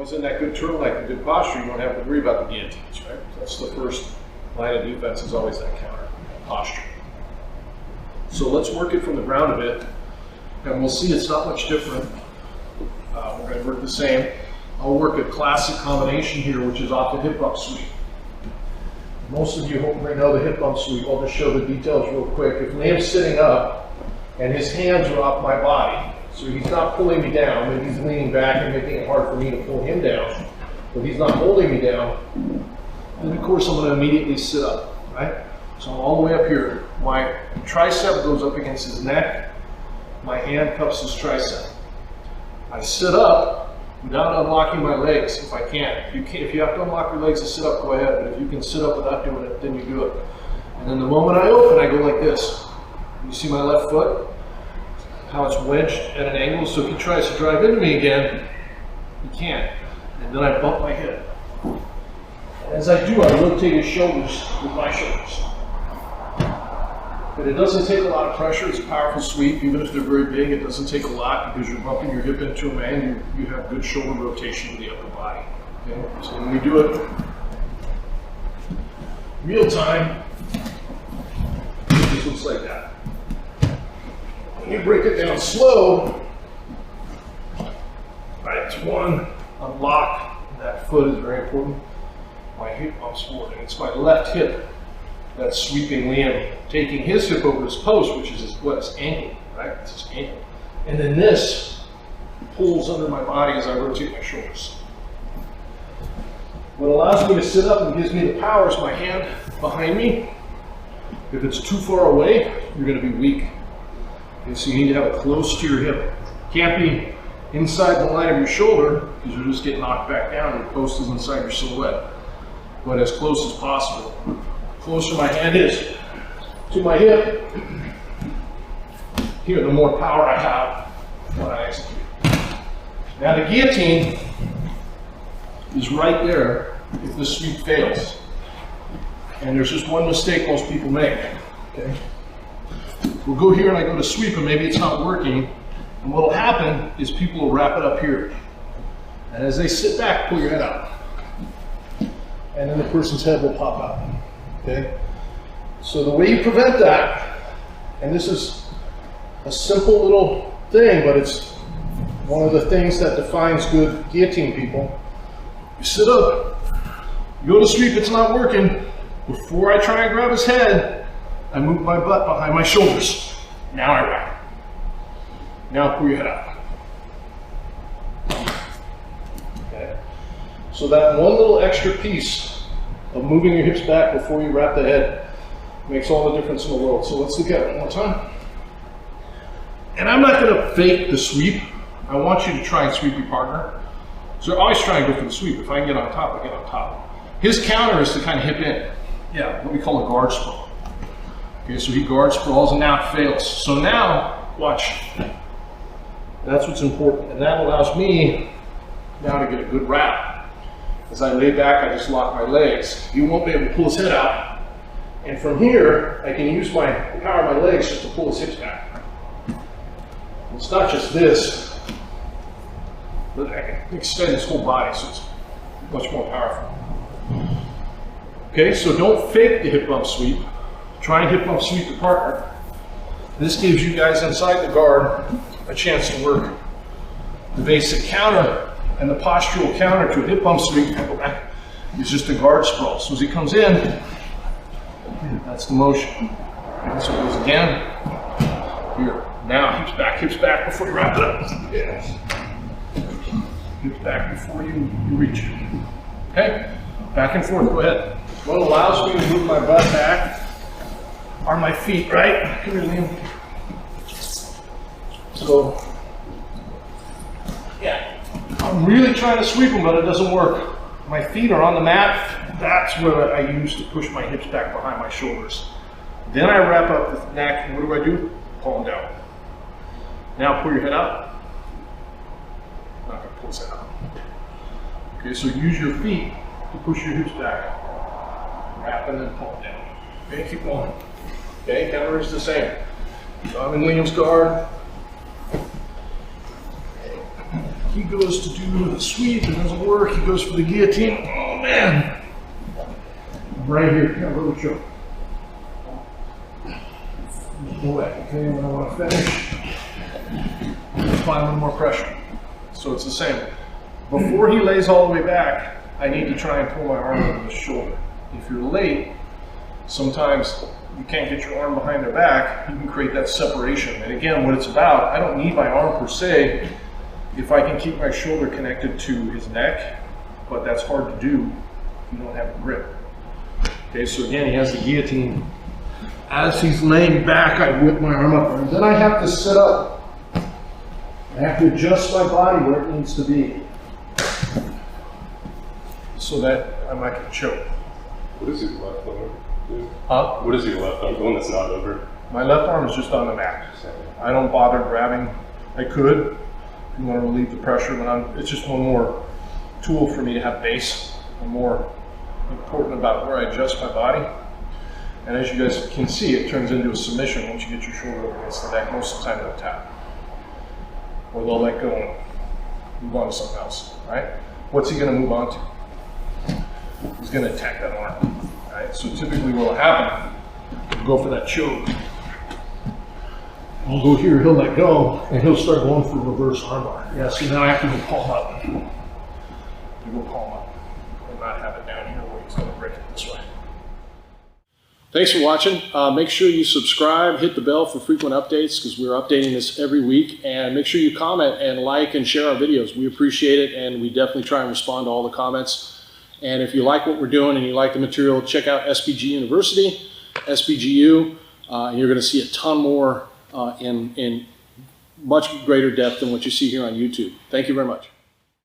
as in that good turtleneck and good posture, you don't have to worry about the guillotines, right? That's the first line of defense, is always that counter posture. So let's work it from the ground a bit, and we'll see it's not much different. We're going to work the same. I'll work a classic combination here, which is off the hip bump sweep. Most of you hopefully know the hip bump sweep. I'll just show the details real quick. If Liam's sitting up and his hands are off my body, so he's not pulling me down, maybe he's leaning back and making it hard for me to pull him down, but he's not holding me down, then of course I'm going to immediately sit up, right? So I'm all the way up here. My tricep goes up against his neck. My hand cups his tricep. I sit up without unlocking my legs if I can. If you have to unlock your legs to sit up, go ahead. But if you can sit up without doing it, then you do it. And then the moment I open, I go like this. You see my left foot? How it's wedged at an angle. So if he tries to drive into me again, he can't. And then I bump my head. As I do, I rotate his shoulders with my shoulders. But it doesn't take a lot of pressure. It's a powerful sweep. Even if they're very big, it doesn't take a lot because you're bumping your hip into them and you have good shoulder rotation to the upper body. Okay? So when we do it real time, it just looks like that. When you break it down slow, right, it's one, unlock. That foot is very important. My hip bumps forward, and it's my left hip that's sweeping Liam, taking his hip over his post, which is his ankle, right? It's his ankle. And then this pulls under my body as I rotate my shoulders. What allows me to sit up and gives me the power is my hand behind me. If it's too far away, you're going to be weak. Okay, so you need to have it close to your hip. Can't be inside the line of your shoulder because you'll just get knocked back down. Your post is inside your silhouette. But as close as possible. The closer my hand is to my hip, here, the more power I have when I execute. Now the guillotine is right there if the sweep fails. And there's just one mistake most people make. Okay? We'll go here and I go to sweep and maybe it's not working. And what will happen is people will wrap it up here. And as they sit back, pull your head out. And then the person's head will pop out. Okay? So the way you prevent that, and this is a simple little thing, but it's one of the things that defines good guillotine people. You sit up, you go to sweep, it's not working. Before I try and grab his head, I move my butt behind my shoulders. Now I wrap. Now pull your head out. Okay. So that one little extra piece of moving your hips back before you wrap the head makes all the difference in the world. So let's look at it one more time. And I'm not going to fake the sweep. I want you to try and sweep your partner. So always try and go for the sweep. If I can get on top, I get on top. His counter is to kind of hip in. Yeah, what we call a guard sprawl. Okay, so he guard sprawls and now it fails. So now, watch. That's what's important. And that allows me now to get a good wrap. As I lay back, I just lock my legs. You won't be able to pull his head out. And from here, I can use the power of my legs just to pull his hips back. It's not just this, but I can extend his whole body, so it's much more powerful. Okay, so don't fake the hip bump sweep. Try and hip bump sweep the partner. This gives you guys inside the guard a chance to work the basic counter, and the postural counter to a hip bump sweep is just a guard sprawl. So as he comes in, that's the motion. And so it goes again. Here. Now hips back before you wrap it up. Yes. Hips back before you reach it. Okay? Back and forth, go ahead. What allows me to move my butt back are my feet, right? Come here, Liam. So, yeah. I'm really trying to sweep them, but it doesn't work. My feet are on the mat. That's what I use to push my hips back behind my shoulders. Then I wrap up the neck, and what do? Pull them down. Now pull your head out. I'm not going to pull his head out. Okay, so use your feet to push your hips back. Wrap and then pull them down. Okay, keep going. Okay, counter is the same. So I'm in Liam's guard. he goes to do the sweep, it doesn't work, he goes for the guillotine. Oh man! Right here, got a little choke. Pull back, okay, when I want to finish, apply a little more pressure. So it's the same. Before he lays all the way back, I need to try and pull my arm over the shoulder. If you're late, sometimes you can't get your arm behind their back, you can create that separation. And again, what it's about, I don't need my arm per se if I can keep my shoulder connected to his neck, but that's hard to do if you don't have a grip. Okay, so again, he has the guillotine. As he's laying back, I whip my arm up, and then I have to sit up. I have to adjust my body where it needs to be so that I'm not going to choke. What is your left arm do? Huh? What is your left arm? The one that's not over? My left arm is just on the mat. I don't bother grabbing. I could if you want to relieve the pressure, but it's just one more tool for me to have base. I'm more important about where I adjust my body. And as you guys can see, it turns into a submission once you get your shoulder over against the neck. Most of the time they'll tap. Or they'll let go and move on to something else, right? What's he going to move on to? He's going to attack that arm, right? So typically what will happen, we'll go for that choke. I'll go here, he'll let go, and he'll start going for reverse armbar. Yeah, so now I have to go palm up. Go palm up and not have it down here where he's going to break it this way. Thanks for watching. Make sure you subscribe, hit the bell for frequent updates because we're updating this every week. And make sure you comment and like and share our videos. We appreciate it, and we definitely try and respond to all the comments. And if you like what we're doing and you like the material, check out SBG University, SBGU, and you're going to see a ton more in much greater depth than what you see here on YouTube. Thank you very much.